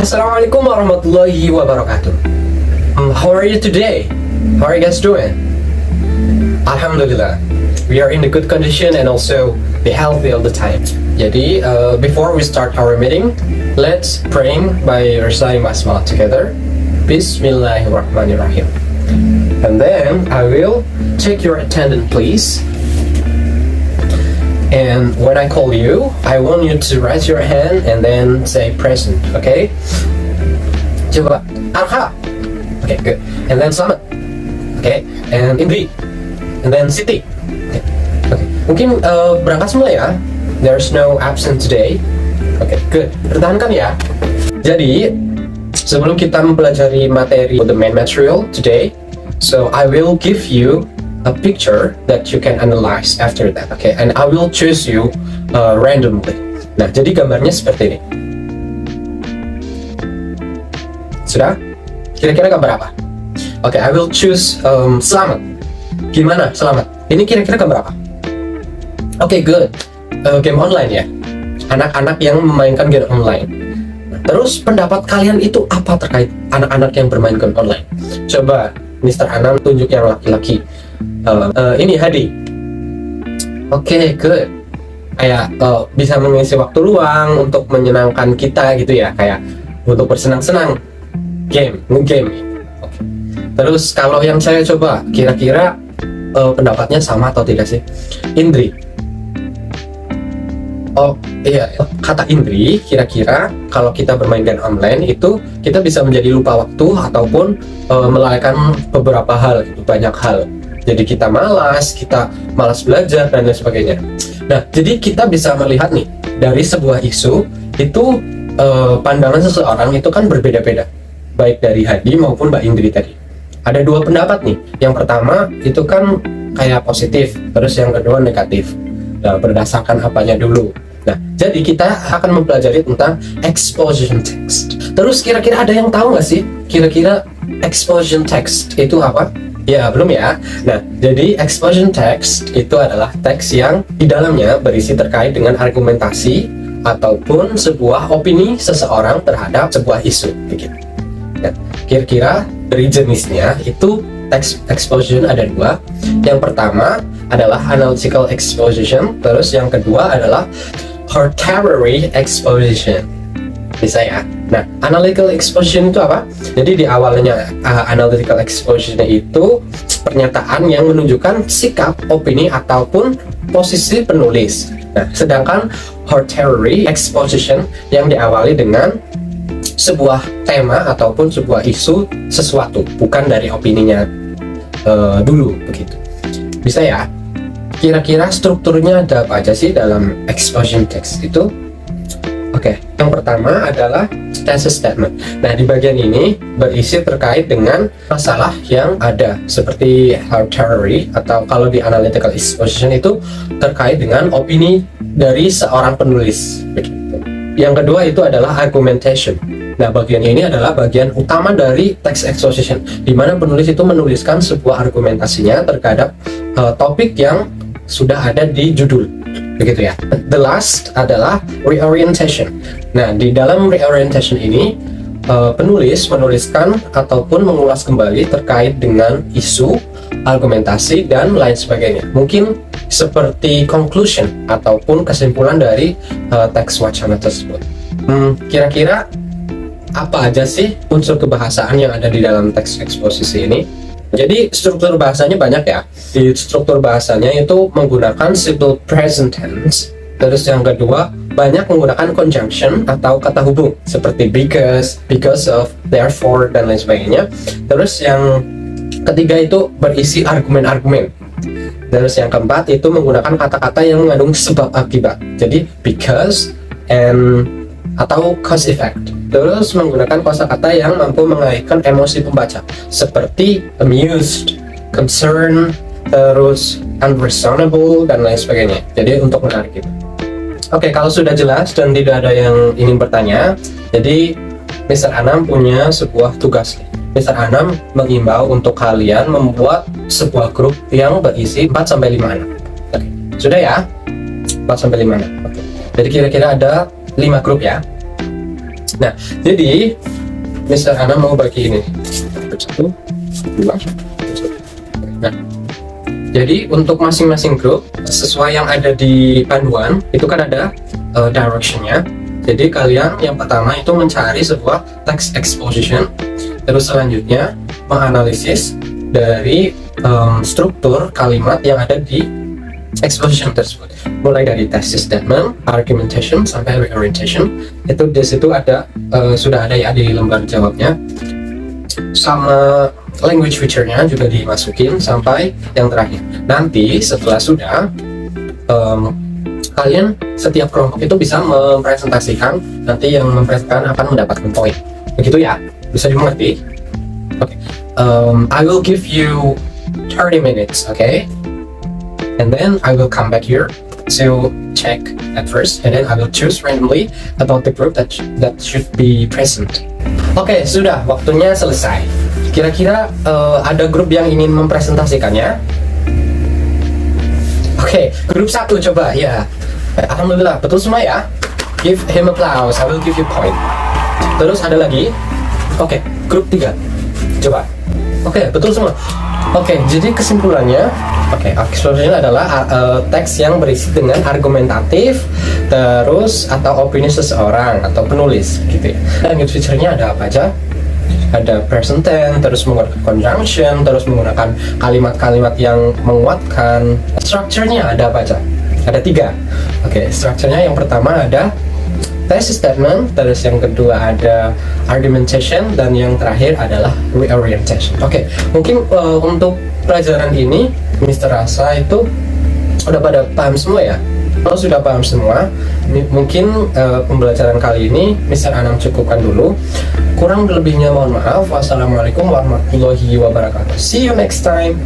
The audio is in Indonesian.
Assalamualaikum warahmatullahi wabarakatuh. How are you today? How are you guys doing? Alhamdulillah, we are in a good condition and also be healthy all the time. Jadi, before we start our meeting, let's pray by reciting basmalah together. Bismillahirrahmanirrahim. And then I will take your attendance, please. And when I call you, I want you to raise your hand and then say present, okay? Coba, Arha. Okay, good. And then Slamet. Okay, and Indri. And then Siti. Okay. Okay. Mungkin berangkat semua ya. There's no absent today. Okay, good. Pertahankan ya. Jadi, sebelum kita mempelajari materi the main material today, so I will give you a picture that you can analyze after that, okay? And I will choose you randomly. Nah, jadi gambarnya seperti ini. Sudah? Kira-kira gambar apa? Oke, I will choose Slamet. Gimana, Slamet? Ini kira-kira gambar apa? Oke, good. Game online ya? Anak-anak yang memainkan game online. Nah, terus pendapat kalian itu apa terkait anak-anak yang bermain game online? Coba Mr. Anam tunjuk yang laki-laki. Ini Hadi. Oke, good. Kayak bisa mengisi waktu luang untuk menyenangkan kita gitu ya, kayak untuk bersenang-senang, nge-game. Oke. Terus kalau yang saya coba, kira-kira pendapatnya sama atau tidak sih? Indri. Oh iya, kata Indri, kira-kira kalau kita bermain game online itu kita bisa menjadi lupa waktu ataupun melalaikan beberapa hal, gitu, banyak hal. Jadi kita malas belajar dan lain sebagainya. Nah, jadi kita bisa melihat nih dari sebuah isu itu pandangan seseorang itu kan berbeda-beda, baik dari Hadi maupun Mbak Indri tadi. Ada dua pendapat nih. Yang pertama itu kan kayak positif, terus yang kedua negatif. Nah, berdasarkan apanya dulu. Nah, jadi kita akan mempelajari tentang exposition text. Terus kira-kira ada yang tahu nggak sih? Kira-kira exposition text itu apa? Ya, belum ya. Nah, jadi exposition text itu adalah teks yang di dalamnya berisi terkait dengan argumentasi ataupun sebuah opini seseorang terhadap sebuah isu, begitu. Nah, kira-kira dari jenisnya itu teks exposition ada dua. Yang pertama adalah analytical exposition, terus yang kedua adalah hortatory exposition. Bisa ya. Nah, analytical exposition itu apa? Jadi di awalnya analytical exposition itu pernyataan yang menunjukkan sikap, opini ataupun posisi penulis. Nah, sedangkan hortatory exposition yang diawali dengan sebuah tema ataupun sebuah isu sesuatu, bukan dari opininya dulu, begitu. Bisa ya? Kira-kira strukturnya ada apa aja sih dalam exposition text itu? Oke, yang pertama adalah thesis statement. Nah, di bagian ini berisi terkait dengan masalah yang ada, seperti hortatory atau kalau di analytical exposition itu terkait dengan opini dari seorang penulis. Begitu. Yang kedua itu adalah argumentation. Nah, bagian ini adalah bagian utama dari text exposition, di mana penulis itu menuliskan sebuah argumentasinya terhadap topik yang sudah ada di judul, begitu ya. The last adalah reorientation. Nah, di dalam reorientation ini penulis menuliskan ataupun mengulas kembali terkait dengan isu, argumentasi dan lain sebagainya. Mungkin seperti conclusion ataupun kesimpulan dari teks wacana tersebut. Kira-kira apa aja sih unsur kebahasaan yang ada di dalam teks eksposisi ini? Jadi struktur bahasanya banyak ya. Di struktur bahasanya itu menggunakan simple present tense. Terus yang kedua banyak menggunakan conjunction atau kata hubung seperti because of, therefore dan lain sebagainya. Terus yang ketiga itu berisi argumen-argumen. Terus yang keempat itu menggunakan kata-kata yang mengandung sebab akibat. Jadi because and atau cause effect. Terus menggunakan kosakata yang mampu mengaitkan emosi pembaca seperti amused, concerned, terus unreasonable dan lain sebagainya. Jadi untuk menarik itu. Oke, kalau sudah jelas dan tidak ada yang ingin bertanya, jadi Mr. Anam punya sebuah tugas. Mr. Anam mengimbau untuk kalian membuat sebuah grup yang berisi 4-5 anak. Oke, sudah ya? 4-5 anak. Oke. Jadi kira-kira ada 5 grup ya. Nah, jadi Mr. Ana mau bagi ini 1, 2, 3. Nah, jadi untuk masing-masing grup sesuai yang ada di panduan itu kan ada directionnya. Jadi kalian yang pertama itu mencari sebuah text exposition, terus selanjutnya menganalisis dari struktur kalimat yang ada di exposition tersebut, mulai dari thesis statement, argumentation sampai reorientation. Itu di situ ada sudah ada ya di lembar jawabnya, sama language feature-nya juga dimasukin sampai yang terakhir. Nanti setelah sudah kalian setiap kelompok itu bisa mempresentasikan, nanti yang mempresentasikan akan mendapatkan poin. Begitu ya, bisa dimengerti? Oke. I will give you 30 minutes, okay? And then I will come back here to check at first, and then I will choose randomly about the group that should be present. Oke, sudah, waktunya selesai. Kira-kira ada grup yang ingin mempresentasikannya? Oke, grup 1 coba ya. Alhamdulillah, betul semua ya. Give him applause, I will give you point. Terus ada lagi? Oke, grup 3 coba. Oke, betul semua. Oke, jadi kesimpulannya, kesimpulannya adalah teks yang berisi dengan argumentatif, terus atau opini seseorang atau penulis gitu ya. Dan feature-nya ada apa aja? Ada present tense, terus menggunakan conjunction, terus menggunakan kalimat-kalimat yang menguatkan. Structure-nya ada apa aja? Ada 3. Oke, structure-nya yang pertama ada thesis statement, terus yang kedua ada argumentation, dan yang terakhir adalah reorientation. Oke, mungkin untuk pelajaran ini Mr. Rasa itu udah pada paham semua ya? Kalau sudah paham semua, mungkin pembelajaran kali ini Mr. Anam cukupkan dulu. Kurang lebihnya mohon maaf. Wassalamualaikum warahmatullahi wabarakatuh. See you next time.